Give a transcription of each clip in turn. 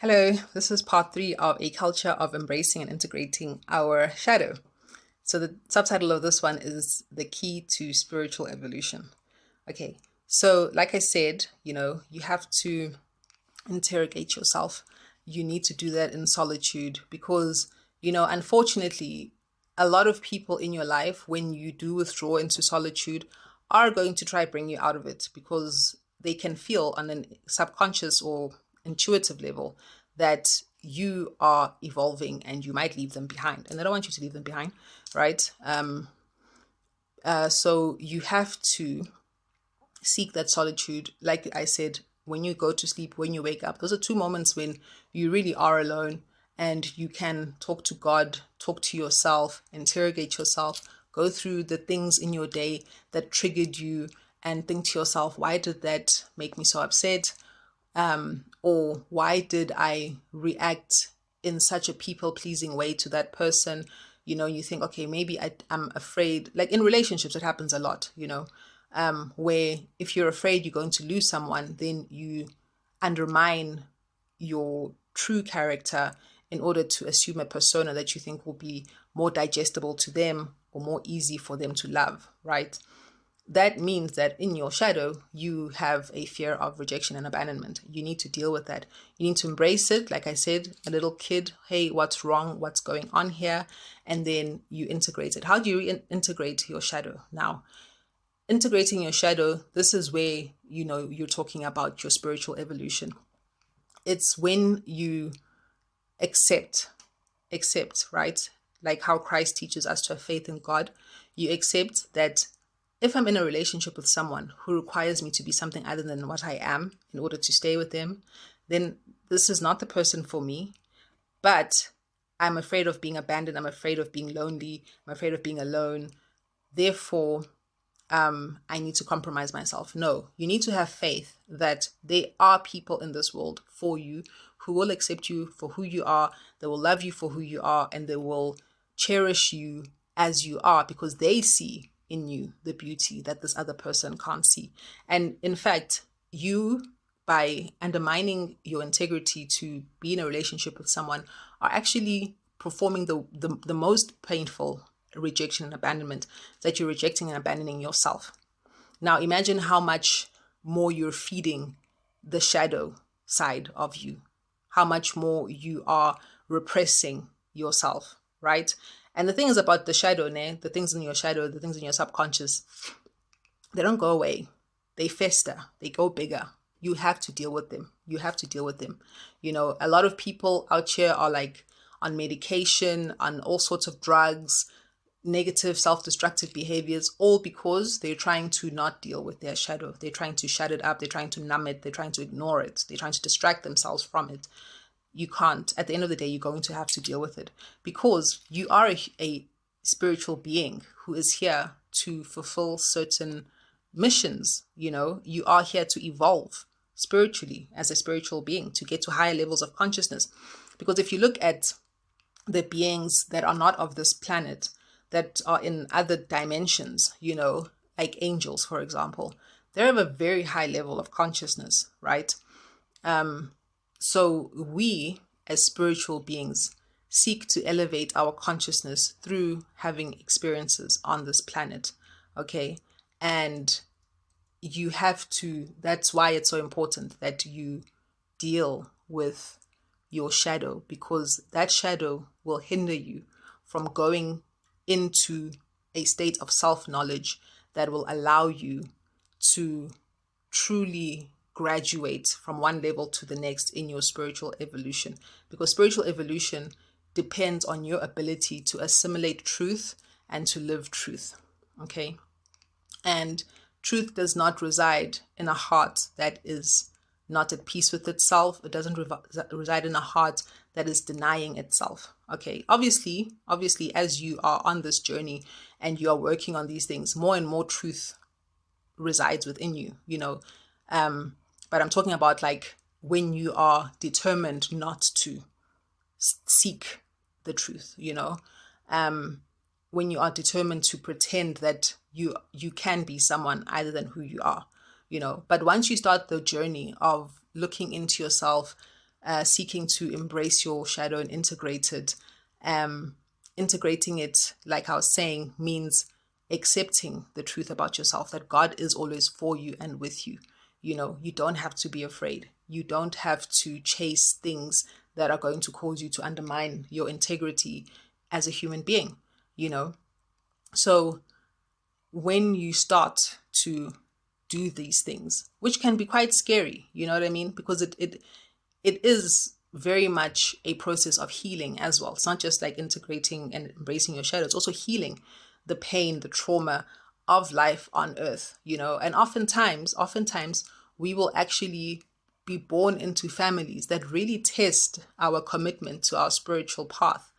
Hello, this is part three of a culture of embracing and integrating our shadow. So, the subtitle of this one is The Key to Spiritual Evolution. Okay, so like I said, you have to interrogate yourself. You need to do that in solitude because, unfortunately, a lot of people in your life, when you do withdraw into solitude, are going to try bring you out of it because they can feel on a subconscious or intuitive level that you are evolving and you might leave them behind, and they don't want you to leave them behind, right? So you have to seek that solitude. Like I said, when you go to sleep, when you wake up, those are two moments when you really are alone and you can talk to God, talk to yourself, interrogate yourself, go through the things in your day that triggered you and think to yourself, why did that make me so upset? Or why did I react in such a people pleasing way to that person? You think, okay, maybe I'm afraid. Like in relationships, it happens a lot, where if you're afraid you're going to lose someone, then you undermine your true character in order to assume a persona that you think will be more digestible to them or more easy for them to love, right? That means that in your shadow, you have a fear of rejection and abandonment. You need to deal with that. You need to embrace it. Like I said, a little kid, hey, what's wrong? What's going on here? And then you integrate it. How do you integrate your shadow? Now, integrating your shadow, this is where, you're talking about your spiritual evolution. It's when you accept, right? Like how Christ teaches us to have faith in God. You accept that if I'm in a relationship with someone who requires me to be something other than what I am in order to stay with them, then this is not the person for me. But I'm afraid of being abandoned. I'm afraid of being lonely. I'm afraid of being alone. Therefore, I need to compromise myself. No, you need to have faith that there are people in this world for you who will accept you for who you are. They will love you for who you are, and they will cherish you as you are because they see in you the beauty that this other person can't see. And in fact, you, by undermining your integrity to be in a relationship with someone, are actually performing the most painful rejection and abandonment, that you're rejecting and abandoning yourself. Now imagine how much more you're feeding the shadow side of you, how much more you are repressing yourself, right? And the thing is about the shadow, the things in your shadow, the things in your subconscious, they don't go away. They fester, they go bigger. You have to deal with them. You have to deal with them. A lot of people out here are like on medication, on all sorts of drugs, negative self-destructive behaviors, all because they're trying to not deal with their shadow. They're trying to shut it up. They're trying to numb it. They're trying to ignore it. They're trying to distract themselves from it. You can't. At the end of the day, you're going to have to deal with it because you are a spiritual being who is here to fulfill certain missions. You are here to evolve spiritually as a spiritual being, to get to higher levels of consciousness. Because if you look at the beings that are not of this planet, that are in other dimensions, like angels, for example, they have a very high level of consciousness, right? So we, as spiritual beings, seek to elevate our consciousness through having experiences on this planet, okay? And you have to, that's why it's so important that you deal with your shadow, because that shadow will hinder you from going into a state of self-knowledge that will allow you to truly graduate from one level to the next in your spiritual evolution. Because spiritual evolution depends on your ability to assimilate truth and to live truth, okay? And truth does not reside in a heart that is not at peace with itself. It doesn't reside in a heart that is denying itself. Okay, obviously, as you are on this journey and you are working on these things, more and more truth resides within you, but I'm talking about like when you are determined not to seek the truth, when you are determined to pretend that you can be someone other than who you are, But once you start the journey of looking into yourself, seeking to embrace your shadow and integrate it. Integrating it, like I was saying, means accepting the truth about yourself, that God is always for you and with you. You don't have to be afraid. You don't have to chase things that are going to cause you to undermine your integrity as a human being, you know. So when you start to do these things, which can be quite scary, you know what I mean? Because it is very much a process of healing as well. It's not just like integrating and embracing your shadow. It's also healing the pain, the trauma of life on earth, and oftentimes we will actually be born into families that really test our commitment to our spiritual path,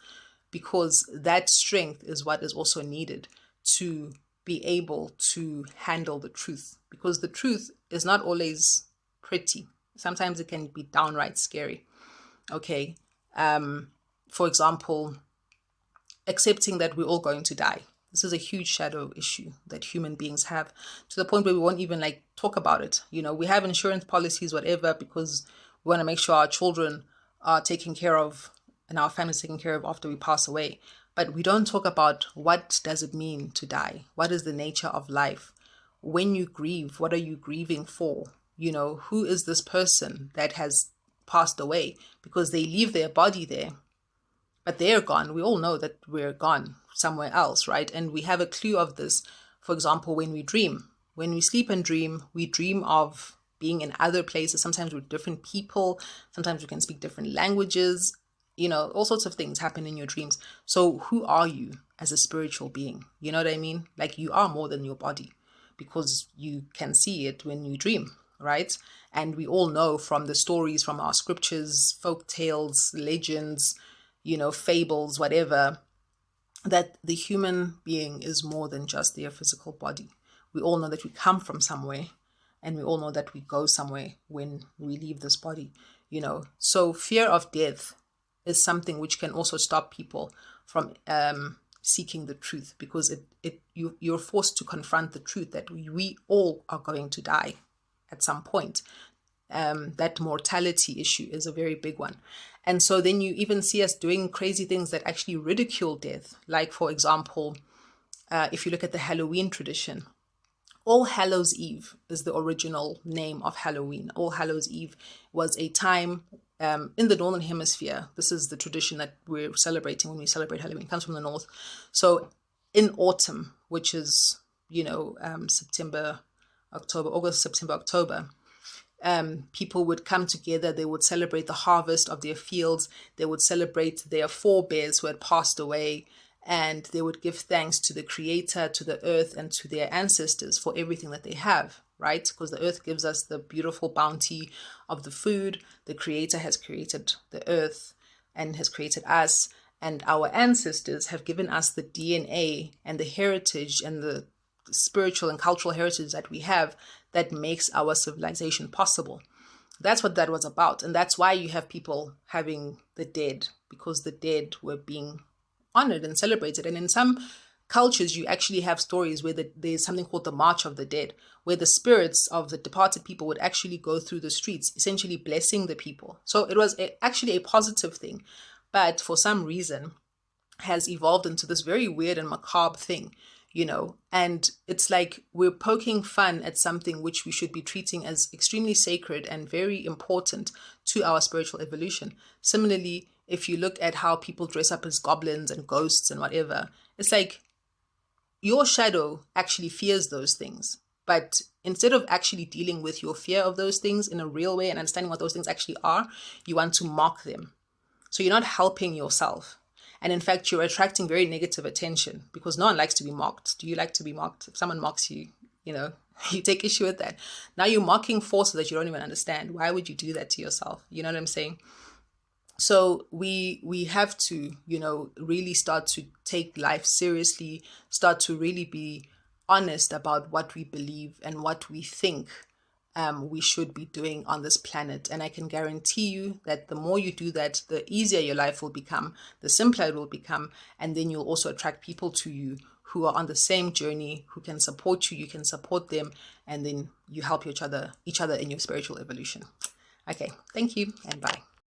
because that strength is what is also needed to be able to handle the truth, because the truth is not always pretty. Sometimes it can be downright scary. Okay. For example, accepting that we're all going to die. This is a huge shadow issue that human beings have, to the point where we won't even talk about it. We have insurance policies, whatever, because we want to make sure our children are taken care of and our families taken care of after we pass away. But we don't talk about, what does it mean to die? What is the nature of life? When you grieve, what are you grieving for? Who is this person that has passed away? Because they leave their body there, but they're gone. We all know that we're gone somewhere else, right? And we have a clue of this, for example, when we dream. When we sleep and dream, we dream of being in other places, sometimes with different people, sometimes we can speak different languages, all sorts of things happen in your dreams. So who are you as a spiritual being? You know what I mean? You are more than your body, because you can see it when you dream, right? And we all know from the stories, from our scriptures, folk tales, legends, fables, whatever, that the human being is more than just their physical body. We all know that we come from somewhere, and we all know that we go somewhere when we leave this body, So fear of death is something which can also stop people from seeking the truth, because you're forced to confront the truth that we all are going to die at some point. That mortality issue is a very big one. And so then you even see us doing crazy things that actually ridicule death. Like, for example, if you look at the Halloween tradition, All Hallows Eve is the original name of Halloween. All Hallows Eve was a time in the Northern Hemisphere. This is the tradition that we're celebrating when we celebrate Halloween. It comes from the North. So in autumn, which is, September, October, August, September, October, people would come together. They would celebrate the harvest of their fields. They would celebrate their forebears who had passed away, and they would give thanks to the Creator, to the earth, and to their ancestors for everything that they have, right? Because the earth gives us the beautiful bounty of the food. The Creator has created the earth and has created us, and our ancestors have given us the DNA and the heritage and the spiritual and cultural heritage that we have, that makes our civilization possible. That's what that was about. And that's why you have people having the dead, because the dead were being honored and celebrated. And in some cultures, you actually have stories where there's something called the March of the Dead, where the spirits of the departed people would actually go through the streets, essentially blessing the people. So it was actually a positive thing, but for some reason has evolved into this very weird and macabre thing, and it's like we're poking fun at something which we should be treating as extremely sacred and very important to our spiritual evolution. Similarly, if you look at how people dress up as goblins and ghosts and whatever, it's like your shadow actually fears those things. But instead of actually dealing with your fear of those things in a real way and understanding what those things actually are, you want to mock them. So you're not helping yourself. And in fact, you're attracting very negative attention, because no one likes to be mocked. Do you like to be mocked? If someone mocks you, you take issue with that. Now you're mocking forces that you don't even understand. Why would you do that to yourself? You know what I'm saying? So we have to, really start to take life seriously, start to really be honest about what we believe and what we think we should be doing on this planet. And I can guarantee you that the more you do that, the easier your life will become, the simpler it will become. And then you'll also attract people to you who are on the same journey, who can support you, you can support them, and then you help each other in your spiritual evolution. Okay, thank you and bye.